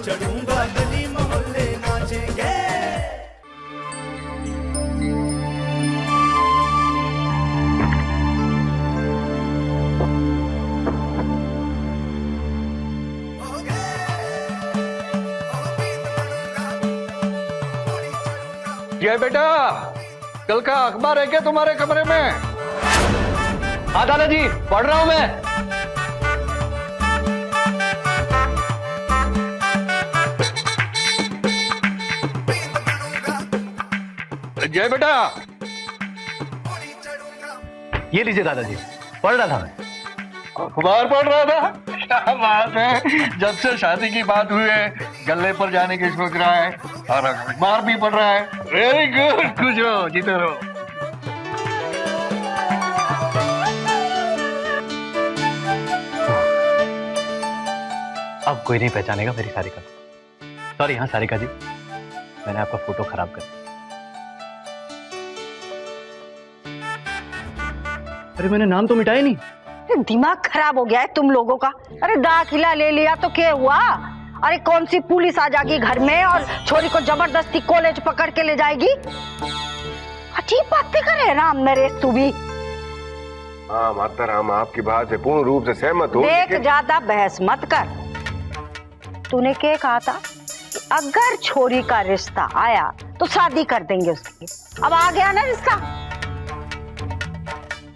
चढ़ूंगा गली मोहल्ले नाचेंगे। ये बेटा, कल का अखबार है क्या तुम्हारे कमरे में? हाँ दादाजी, पढ़ रहा हूं मैं। जय बेटा, ये लीजिए दादाजी, पढ़ रहा था मैं। अखबार पढ़ रहा था? क्या बात है, जब से शादी की बात हुई है गले पर जाने की सोच रहा है और अखबार भी पढ़ रहा है। वेरी गुड, खुश रहो, जीते रहो। अब कोई नहीं पहचानेगा मेरी सारिका। सॉरी, हाँ सारिका जी, मैंने आपका फोटो खराब कर दिया। अरे मैंने नाम तो मिटाया नहीं। दिमाग खराब हो गया है तुम लोगों का। अरे दाखिला ले लिया तो क्या हुआ? अरे कौन सी पुलिस आ जाएगी घर में और छोरी को जबरदस्ती कॉलेज पकड़ के ले जाएगी? अजीब बातें कर रहे राम नरेश तू भी। हाँ माता राम, आपकी बात से पूर्ण रूप से सहमत हूँ। देख ज्यादा बहस मत कर। तूने क्या कहा था कि अगर छोरी का रिश्ता आया तो शादी कर देंगे उसकी। अब आ गया ना रिश्ता।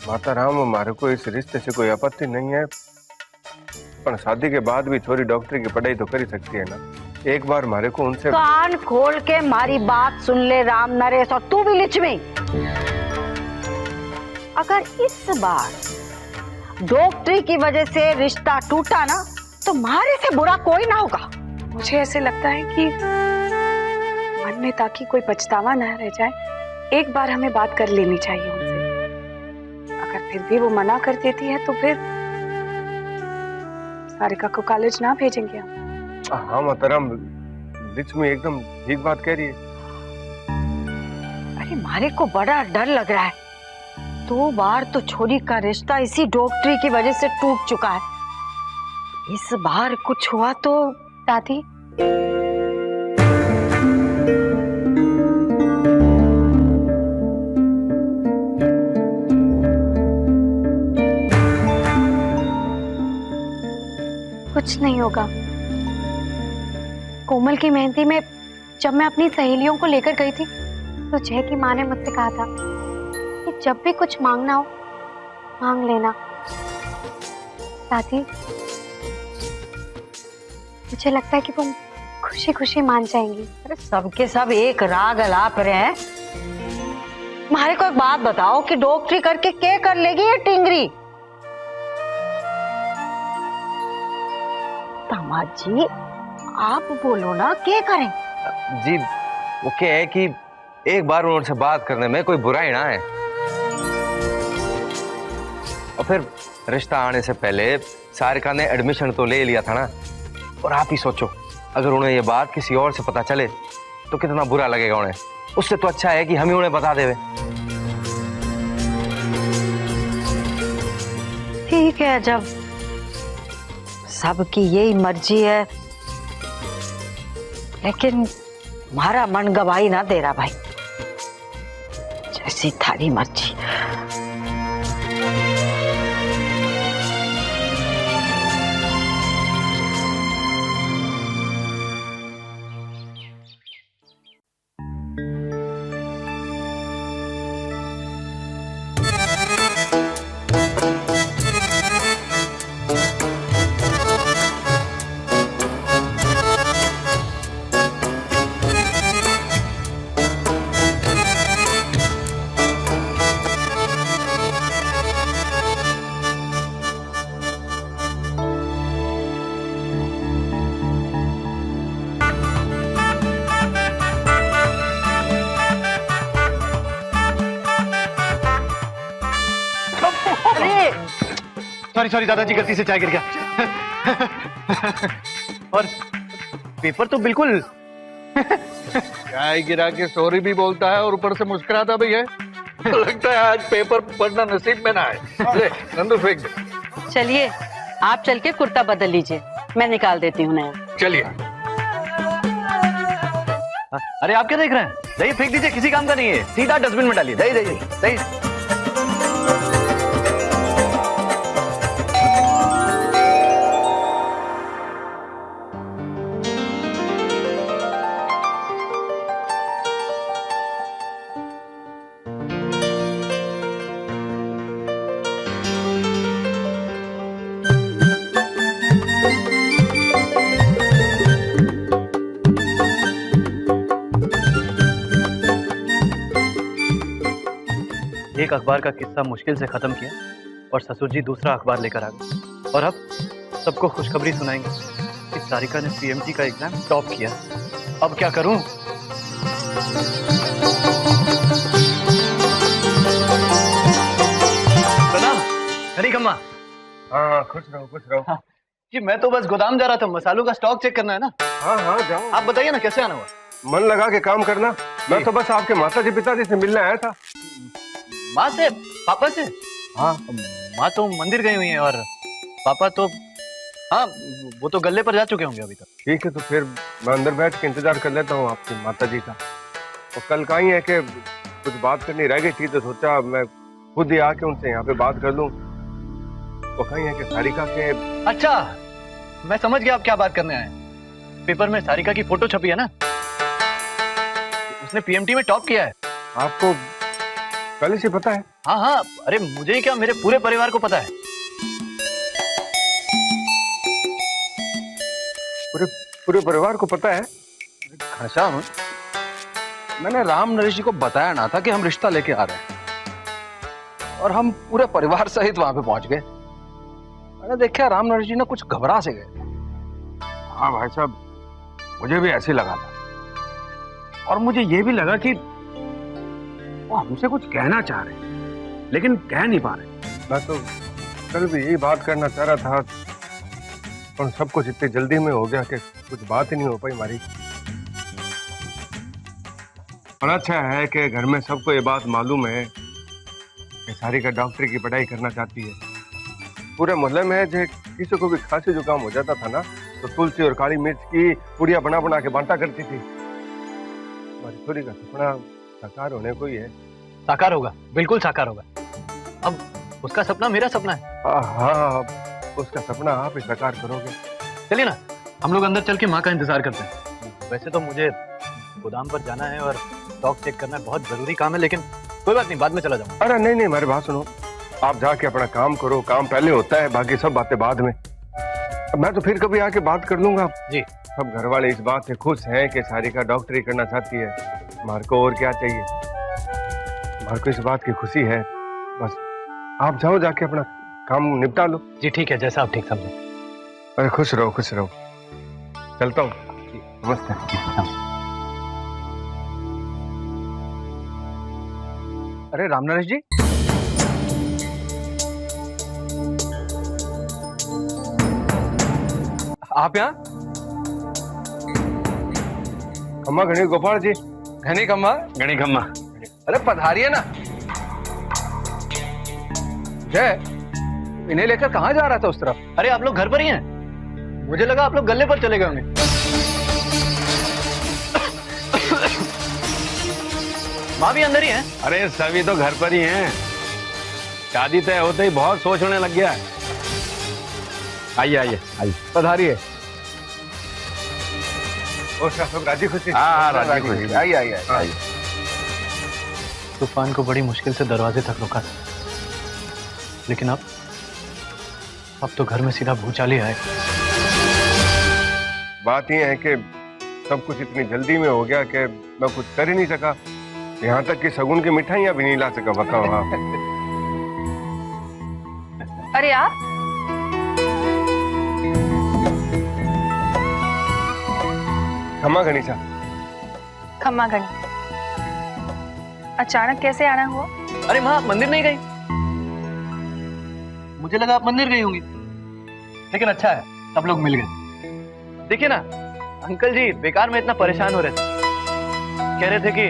माता राम, हमारे को इस रिश्ते से कोई आपत्ति नहीं है, पर शादी के बाद भी छोरी डॉक्टरी की पढ़ाई तो कर ही सकती है ना। एक बार हमारे को उनसे कान खोल के हमारी बात सुन ले राम नरेश, और तू भी लिचमी। अगर इस बार डॉक्टरी की वजह से रिश्ता टूटा ना तो मारे से बुरा कोई ना होगा। मुझे ऐसे लगता है कि मन में ताकि कोई पछतावा न रह जाए, एक बार हमें बात कर लेनी चाहिए उनसे। अगर फिर भी वो मना कर देती है तो फिर सारिका को कॉलेज ना भेजेंगे हम। हाँ माता राम, लिक्ष्मी एकदम ठीक बात कह रही है। अरे मारे को बड़ा डर लग रहा है। 2 बार तो छोरी का रिश्ता इसी डॉक्टरी की वजह से टूट चुका है। इस बार कुछ हुआ तो दादी। कुछ नहीं होगा। कोमल की मेहंदी में जब मैं अपनी सहेलियों को लेकर गई थी तो जय की माँ ने मुझसे कहा था कि जब भी कुछ मांगना हो मांग लेना। दादी, मुझे लगता है कि तुम खुशी खुशी मान जाएंगी। अरे सबके सब एक राग अलाप रहे हैं। तुम्हारे को एक बात बताओ कि डॉक्टरी करके क्या कर लेगी ये टिंगरी? दामाद जी आप बोलो ना, क्या करें? जी वो क्या है कि एक बार उनसे बात करने में कोई बुराई ना है, और फिर रिश्ता आने से पहले सारिका ने एडमिशन तो ले लिया था ना। और आप ही सोचो, अगर उन्हें ये बात किसी और से पता चले तो कितना बुरा लगेगा उन्हें। उससे तो अच्छा है कि हम ही उन्हें बता देवे। ठीक है, जब सबकी यही मर्जी है, लेकिन हमारा मन गवाही ना दे रहा भाई। जैसी थारी मर्जी। सॉरी सॉरी दादाजी, गलती से चाय गिर गया। और पेपर तो बिल्कुल चाय गिरा के सॉरी भी बोलता है और ऊपर से मुस्कुराता भी है। लगता है आज पेपर पढ़ना नसीब में ना है। ले नंदू फेंक दे। चलिए आप चल के कुर्ता बदल लीजिए, मैं निकाल देती हूँ नया। चलिए। हाँ, अरे आप क्या देख रहे हैं? दही फेंक दीजिए, किसी काम का नहीं है, सीधा डस्टबिन में डालिए। दही दही दही। एक अखबार का किस्सा मुश्किल से खत्म किया और ससुर जी दूसरा अखबार लेकर आ गए और अब सबको खुशखबरी सुनाएंगे कि सारिका ने पीएमटी का एग्जाम टॉप किया। अब क्या करूं? प्रणाम कनिकम्मा। हाँ खुश रहो खुश रहो। हाँ, जी मैं तो बस गोदाम जा रहा था, मसालों का स्टॉक चेक करना है ना। हाँ हाँ जाओ। आप बताइए ना कैसे आना हुआ? मन लगा के काम करना। मैं तो बस आपके माता जी पिताजी से मिलने आया था। माँ से? पापा से? हाँ माँ तो मंदिर गई हुई है और पापा तो हाँ वो तो गल्ले पर जा चुके होंगे अभी तक। ठीक है, तो फिर मैं अंदर बैठ के इंतजार कर लेता हूँ आपकी माता जी का। और कल का ही है कि कुछ बात करनी रह गई थी तो सोचा मैं खुद ही आके उनसे यहाँ पे बात कर लूँ। वो कहीं है कि सारिका के। अच्छा मैं समझ गया आप क्या बात करने आए हैं। पेपर में सारिका की फोटो छपी है ना, उसने पीएमटी में टॉप किया है। आपको पहले से पता है? हाँ हाँ, अरे मुझे ही क्या मेरे पूरे परिवार को पता है। पूरे परिवार को पता है? घनश्याम, मैंने राम नरेश जी को बताया ना था कि हम रिश्ता लेके आ रहे हैं और हम पूरे परिवार सहित वहां पे पहुंच गए। मैंने देखा राम नरेश जी ने कुछ घबरा से गए। हाँ भाई साहब, मुझे भी ऐसे लगा था और मुझे ये भी लगा कि वो हमसे कुछ कहना चाह रहे हैं लेकिन कह नहीं पा रहे। मैं तो कल भी यही बात करना चाह रहा था पर सब कुछ इतनी जल्दी में हो गया कि कुछ बात ही नहीं हो पाई हमारी। और अच्छा है कि घर में सबको ये बात मालूम है कि सारिका डॉक्टरी की पढ़ाई करना चाहती है। पूरे मोहल्ले में जो किसी को भी खांसी जुकाम हो जाता था ना तो तुलसी और काली मिर्च की पुड़िया बना बना के बांटा करती थी। हमारी छोरी का सपना साकार होने को ही है। साकार होगा, बिल्कुल साकार होगा। अब उसका सपना मेरा सपना है। हाँ, उसका सपना आप ही साकार करोगे। चलिए ना हम लोग अंदर चल के माँ का इंतजार करते हैं। वैसे तो मुझे गोदाम पर जाना है और स्टॉक चेक करना बहुत जरूरी काम है, लेकिन कोई बात नहीं, बाद में चला जाऊंगा। अरे नहीं नहीं, हमारी बात सुनो, आप जाके अपना काम करो। काम पहले होता है, बाकी सब बातें बाद में। मैं तो फिर कभी आके बात कर लूंगा जी। सब घर वाले इस बात से खुश हैं कि सारिका डॉक्टरी करना चाहती है। हमारे को और क्या चाहिए? हमारे को इस बात की खुशी है। बस आप जाओ, जाके अपना काम निपटा लो। जी ठीक है, जैसा आप ठीक समझे। अरे खुश रहो खुश रहो। चलता हूँ। नमस्ते। अरे राम नरेश जी, आप यहाँ? खम्मा घनी गोपाल जी। घनी खम्मा। गणी खम्मा। अरे पधारिए ना। जय, इन्हें लेकर कहाँ जा रहा था उस तरफ? अरे आप लोग घर पर ही हैं? मुझे लगा आप लोग गल्ले पर चले गए होंगे। माँ भी अंदर ही है? अरे सभी तो घर पर ही हैं। शादी तय होते ही बहुत सोचने लग गया है। आइए आइए आइए, पधारिए। और सब राजी खुशी? हाँ राजी खुशी। आइए आइए आइए। तूफान को बड़ी मुश्किल से दरवाजे तक रोका था, लेकिन अब तो घर में सीधा भूचाल ही आए। बात यह है कि सब कुछ इतनी जल्दी में हो गया कि मैं कुछ कर ही नहीं सका। यहाँ तक कि सगुन की मिठाइयाँ भी नहीं ला सका। बताओ आप। अरे आप खम्मा गणेशा। खम्मा गणी, अचानक कैसे आना हुआ? अरे माँ, आप मंदिर नहीं गई? मुझे लगा आप मंदिर गई होंगी, लेकिन अच्छा है सब लोग मिल गए। देखिए ना अंकल जी बेकार में इतना परेशान हो रहे थे। कह रहे थे कि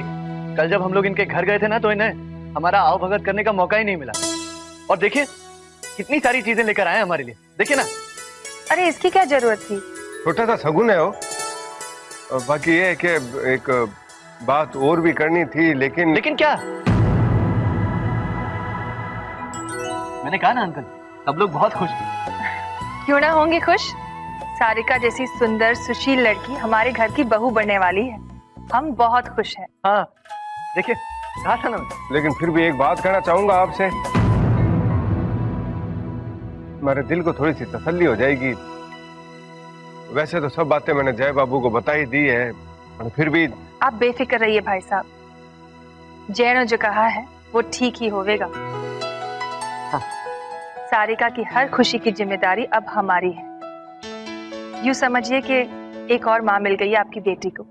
कल जब हम लोग इनके घर गए थे ना तो इन्हें हमारा आओ भगत करने का मौका ही नहीं मिला। और देखिए कितनी सारी चीजें लेकर आए हमारे लिए। देखिए ना। अरे इसकी क्या जरूरत थी? छोटा सा सगुन है वो। और बाकी ये है कि एक बात और भी करनी थी, लेकिन क्या? मैंने कहा ना अंकल, सब लोग बहुत खुश हैं। क्यों ना होंगे खुश? सारिका जैसी सुंदर सुशील लड़की हमारे घर की बहू बनने वाली है। हम बहुत खुश हैं। हाँ देखिए, कहा था ना मैं। लेकिन फिर भी एक बात कहना चाहूंगा आपसे, मेरे दिल को थोड़ी सी तसल्ली हो जाएगी। वैसे तो सब बातें मैंने जय बाबू को बता ही दी है, और फिर भी आप बेफिक्र रहिए भाई साहब, जय ने जो कहा है वो ठीक ही होवेगा। हाँ। सारिका की हर खुशी की जिम्मेदारी अब हमारी है। यूं समझिए कि एक और माँ मिल गई है आपकी बेटी को।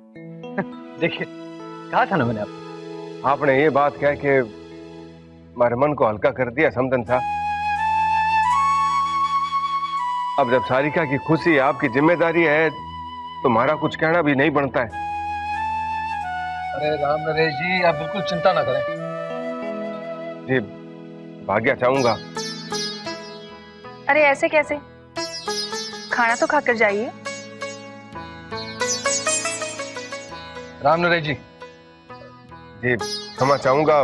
देखिए, कहा था ना मैंने आपको। आपने ये बात कह के हमारे मन को हल्का कर दिया समदन साहब। अब जब सारिका की खुशी आपकी जिम्मेदारी है तो हमारा कुछ कहना भी नहीं बनता है। अरे राम नरेश जी, आप बिल्कुल चिंता ना करें। जी भाग्य चाहूंगा। अरे ऐसे कैसे? खाना तो खाकर जाइए। राम नरेश जी। जी क्षमा चाहूंगा,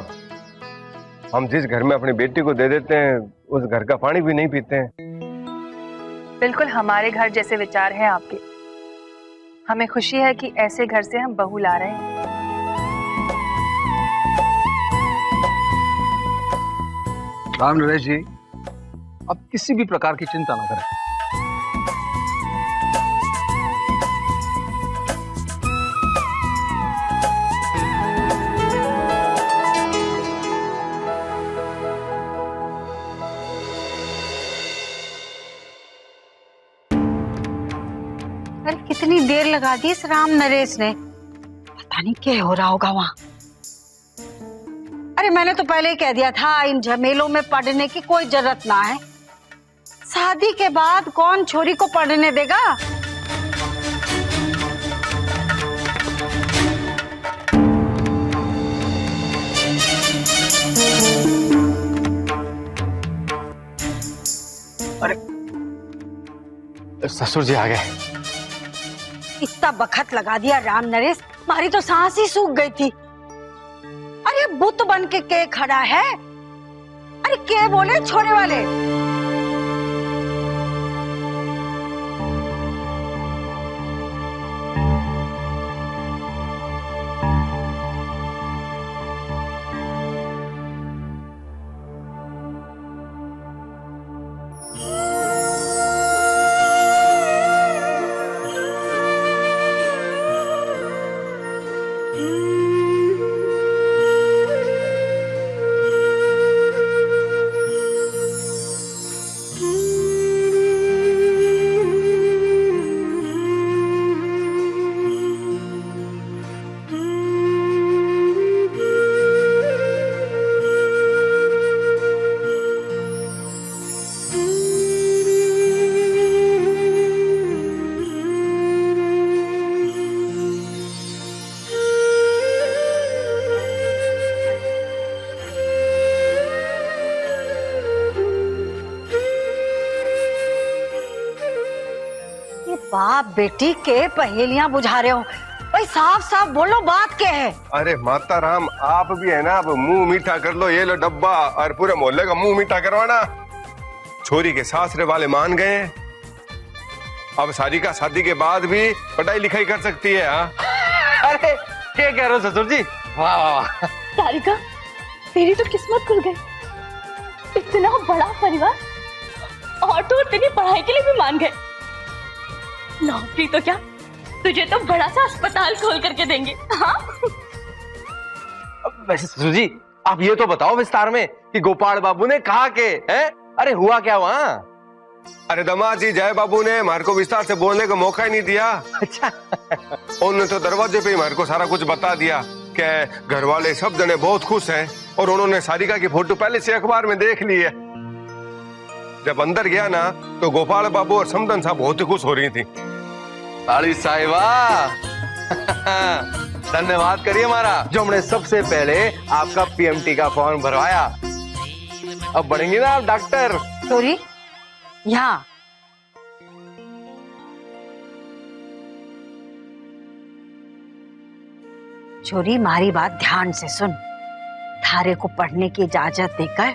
हम जिस घर में अपनी बेटी को दे देते हैं उस घर का पानी भी नहीं पीते हैं। बिल्कुल हमारे घर जैसे विचार हैं आपके। हमें खुशी है कि ऐसे घर से हम बहू ला रहे हैं। राम नरेश जी, आप किसी भी प्रकार की चिंता ना करें। अरे कितनी देर लगा दी इस राम नरेश ने, पता नहीं क्या हो रहा होगा वहाँ। अरे मैंने तो पहले ही कह दिया था इन झमेलों में पढ़ने की कोई जरूरत ना है। शादी के बाद कौन छोरी को पढ़ने देगा? अरे ससुर जी आ गए। इतना बखत लगा दिया राम नरेश, हमारी तो सांस ही सूख गई थी। अरे बुत बन के खड़ा है। अरे के बोले छोरे वाले? बाप बेटी के पहेलियां बुझा रहे हो भाई, साफ साफ बोलो बात क्या है? अरे माता राम, आप भी है ना, अब मुंह मीठा कर लो। ये लो डब्बा और पूरे मोहल्ले का मुंह मीठा करवाना। छोरी के सासरे वाले मान गए, अब सारिका शादी के बाद भी पढ़ाई लिखाई कर सकती है। अरे क्या कह रहे हो ससुर जी? वाह वाह वाह। सारिका, तेरी तो किस्मत खुल गई। इतना बड़ा परिवार और तो तेरी पढ़ाई के लिए भी मान गए। नौकरी तो क्या, तुझे तो बड़ा सा अस्पताल खोल करके देंगे। हाँ? वैसे ससुर जी, आप ये तो बताओ विस्तार में कि गोपाल बाबू ने कहा के है? अरे हुआ क्या वहाँ? अरे दामाद जी, जय बाबू ने हमारे को विस्तार से बोलने का मौका ही नहीं दिया। अच्छा। उन्होंने तो दरवाजे पे ही हमारे को सारा कुछ बता दिया कि घर वाले सब जने बहुत खुश हैं और उन्होंने सारिका की फोटो पहले से अखबार में देख ली है। जब अंदर गया ना तो गोपाल बाबू और समदन साहब बहुत ही खुश हो रही थी। ताली साहिबा, धन्यवाद करिए हमारा, जो हमने सबसे पहले आपका पीएमटी का फॉर्म भरवाया। अब बढ़ेंगे ना आप डॉक्टर। सॉरी, यहाँ छोरी मारी बात ध्यान से सुन। थारे को पढ़ने की इजाजत देकर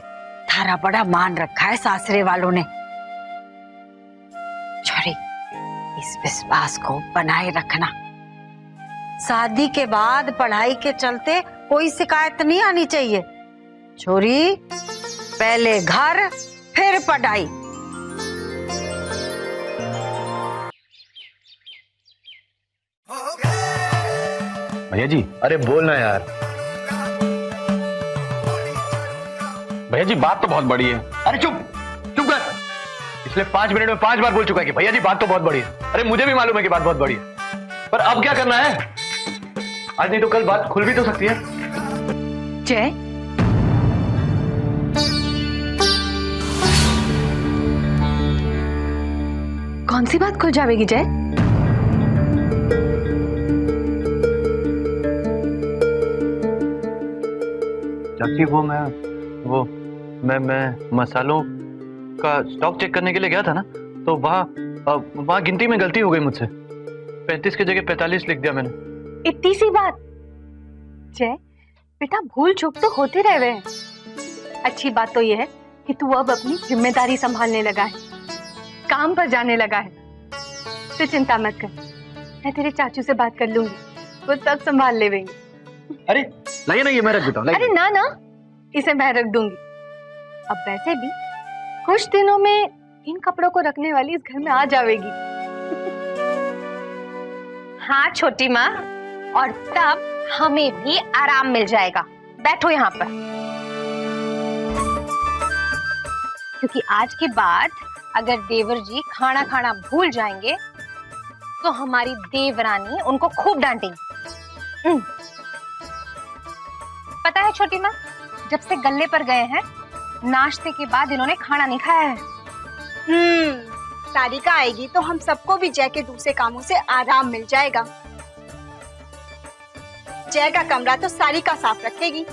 थारा बड़ा मान रखा है सासरे वालों ने। छोरी इस विश्वास को बनाए रखना। शादी के बाद पढ़ाई के चलते कोई शिकायत नहीं आनी चाहिए। छोरी पहले घर फिर पढ़ाई। भैया जी। अरे बोलना यार। भैया जी बात तो बहुत बड़ी है। अरे चुप चुप कर। पिछले 5 मिनट में 5 बार बोल चुका है कि भैया जी बात तो बहुत बड़ी है। अरे मुझे भी मालूम है कि बात बहुत बड़ी है, पर अब क्या करना है? आज नहीं तो कल बात खुल भी तो सकती है। जय, कौन सी बात खुल जाएगी जय? चाची मैं मसालों का स्टॉक चेक करने के लिए गया था ना, तो वहाँ गिनती में गलती हो गई मुझसे। 35 की जगह 45 लिख दिया मैंने। इतनी सी बात? जय बेटा, भूल चूक तो होते रह गए हैं। अच्छी बात तो यह है कि तू अब अपनी जिम्मेदारी संभालने लगा है, काम पर जाने लगा है। तो चिंता मत कर, मैं तेरे चाचू से बात कर लूंगी, वो सब संभाल लेंगे। अरे लाइए ना, ये मैं रख देता हूँ। अरे ना ना, इसे मैं रख दूंगी। अब वैसे भी कुछ दिनों में इन कपड़ों को रखने वाली इस घर में आ जाएगी। हाँ छोटी माँ, और तब हमें भी आराम मिल जाएगा। बैठो यहाँ पर, क्योंकि आज के बाद अगर देवर जी खाना खाना भूल जाएंगे तो हमारी देवरानी उनको खूब डांटेंगी। पता है छोटी माँ, जब से गल्ले पर गए हैं नाश्ते के बाद इन्होंने खाना नहीं खाया है। सारिका आएगी तो हम सबको भी जय के दूसरे कामों से आराम मिल जाएगा। जय का कमरा तो सारिका साफ रखेगी,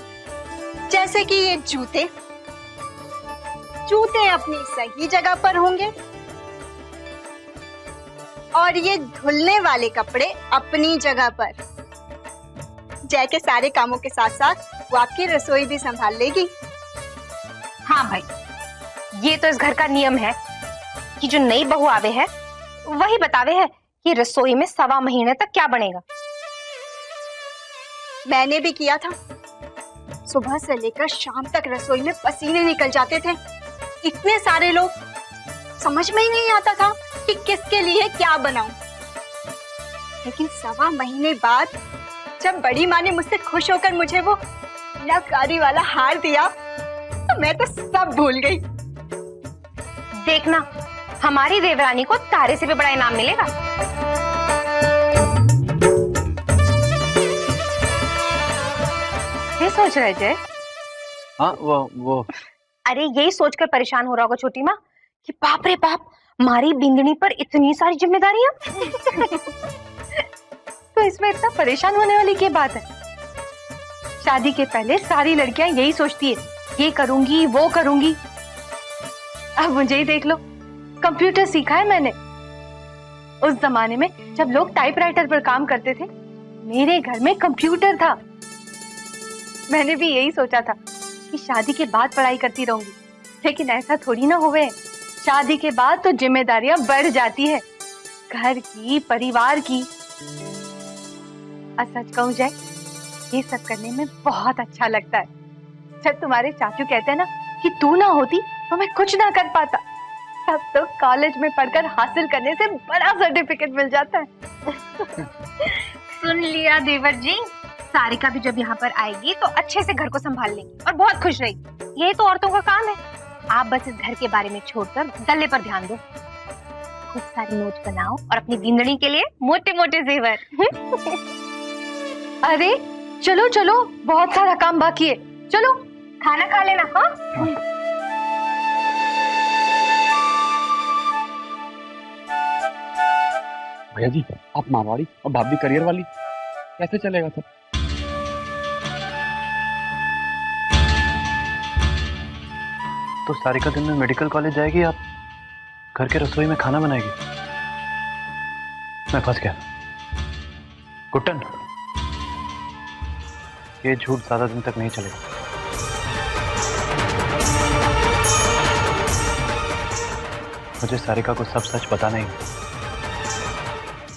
जैसे कि ये जूते अपनी सही जगह पर होंगे और ये धुलने वाले कपड़े अपनी जगह पर। जय के सारे कामों के साथ साथ वो आपकी रसोई भी संभाल लेगी। हाँ भाई, ये तो इस घर का नियम है कि जो नई बहू आवे है वही बतावे है कि रसोई में 1.25 महीने तक क्या बनेगा। मैंने भी किया था, सुबह से लेकर शाम तक रसोई में पसीने निकल जाते थे। इतने सारे लोग, समझ में ही नहीं आता था कि किसके लिए क्या बनाऊं। लेकिन 1.25 महीने बाद जब बड़ी माँ ने मुझसे खुश होकर मुझे वो मीनाकारी वाला हार दिया तो मैं तो सब भूल गई। देखना, हमारी देवरानी को तारे से भी बड़ा इनाम मिलेगा। ये सोच रहे थे? हाँ वो अरे यही सोचकर परेशान हो रहा होगा छोटी माँ कि बाप रे बाप, हमारी बिंदनी पर इतनी सारी जिम्मेदारियां। तो इसमें इतना परेशान होने वाली क्या बात है? शादी के पहले सारी लड़कियां यही सोचती है, ये करूंगी वो करूंगी। अब मुझे ही देख लो, कंप्यूटर सीखा है मैंने। उस जमाने में जब लोग टाइपराइटर पर काम करते थे, मेरे घर में कंप्यूटर था। मैंने भी यही सोचा था कि शादी के बाद पढ़ाई करती रहूंगी, लेकिन ऐसा थोड़ी ना होवे। शादी के बाद तो जिम्मेदारियां बढ़ जाती है, घर की, परिवार की। और सच कहूं जाए, ये सब करने में बहुत अच्छा लगता है। जब तुम्हारे चाचू कहते हैं ना कि तू ना होती तो मैं कुछ ना कर पाता, तब तो कॉलेज में पढ़कर हासिल करने से बड़ा सर्टिफिकेट मिल जाता है। सुन लिया देवर जी, सारिका भी जब यहाँ पर आएगी तो अच्छे से घर को संभाल लेगी और बहुत खुश रहेगी। यही तो औरतों का काम है। आप बस इस घर के बारे में छोड़कर गले पर ध्यान दो, खूब सारी नोट बनाओ और अपनी बिंदनी के लिए मोटे मोटे जेवर। अरे चलो चलो, बहुत सारा काम बाकी है, चलो खाना खा लेना। हाँ भैया जी, आप मारवाड़ी और भाभी करियर वाली, कैसे चलेगा सब? तो सारिका दिन में मेडिकल कॉलेज जाएगी, आप घर के रसोई में खाना बनाएगी। मैं फंस गया। गुट्टन, ये झूठ ज्यादा दिन तक नहीं चलेगा। मुझे सारिका को सब सच बताना ही है।